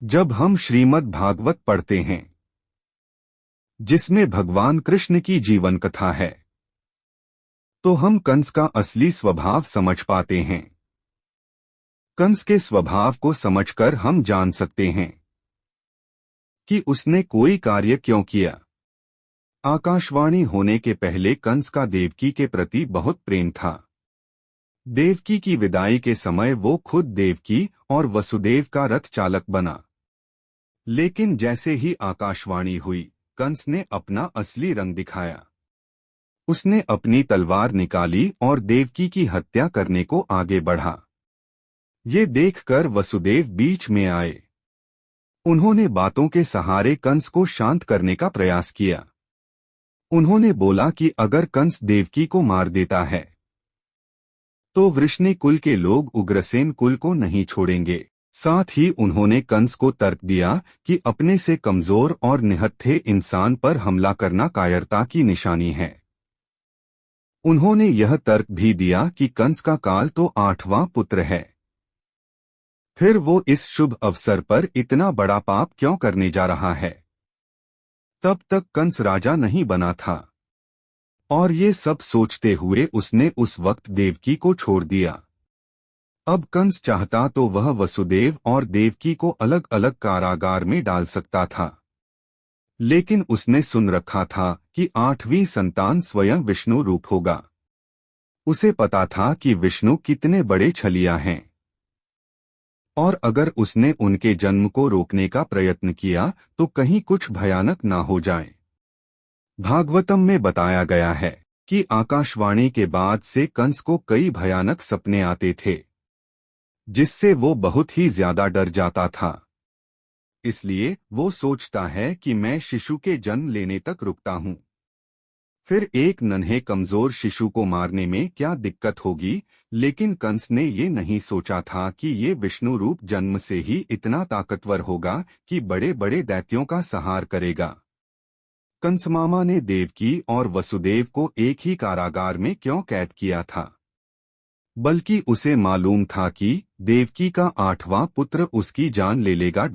जब हम श्रीमद् भागवत पढ़ते हैं, जिसमें भगवान कृष्ण की जीवन कथा है, तो हम कंस का असली स्वभाव समझ पाते हैं। कंस के स्वभाव को समझकर हम जान सकते हैं कि उसने कोई कार्य क्यों किया। आकाशवाणी होने के पहले कंस का देवकी के प्रति बहुत प्रेम था। देवकी की विदाई के समय वो खुद देवकी और वसुदेव का रथ चालक बना। लेकिन जैसे ही आकाशवाणी हुई, कंस ने अपना असली रंग दिखाया। उसने अपनी तलवार निकाली और देवकी की हत्या करने को आगे बढ़ा। ये देखकर वसुदेव बीच में आए। उन्होंने बातों के सहारे कंस को शांत करने का प्रयास किया। उन्होंने बोला कि अगर कंस देवकी को मार देता है तो वृष्णि कुल के लोग उग्रसेन कुल को नहीं छोड़ेंगे। साथ ही उन्होंने कंस को तर्क दिया कि अपने से कमजोर और निहत्थे इंसान पर हमला करना कायरता की निशानी है। उन्होंने यह तर्क भी दिया कि कंस का काल तो 8वां पुत्र है, फिर वो इस शुभ अवसर पर इतना बड़ा पाप क्यों करने जा रहा है। तब तक कंस राजा नहीं बना था और ये सब सोचते हुए उसने उस वक्त देवकी को छोड़ दिया। अब कंस चाहता तो वह वसुदेव और देवकी को अलग अलग कारागार में डाल सकता था, लेकिन उसने सुन रखा था कि 8वीं संतान स्वयं विष्णु रूप होगा। उसे पता था कि विष्णु कितने बड़े छलिया हैं, और अगर उसने उनके जन्म को रोकने का प्रयत्न किया तो कहीं कुछ भयानक ना हो जाए। भागवतम में बताया गया है कि आकाशवाणी के बाद से कंस को कई भयानक सपने आते थे, जिससे वो बहुत ही ज्यादा डर जाता था। इसलिए वो सोचता है कि मैं शिशु के जन्म लेने तक रुकता हूँ। फिर एक नन्हे कमजोर शिशु को मारने में क्या दिक्कत होगी, लेकिन कंस ने ये नहीं सोचा था कि ये विष्णु रूप जन्म से ही इतना ताकतवर होगा कि बड़े बड़े दैत्यों का संहार करेगा। कंस मामा ने देवकी और वसुदेव को एक ही कारागार में क्यों कैद किया था? बल्कि उसे मालूम था कि देवकी का 8वां पुत्र उसकी जान ले लेगा।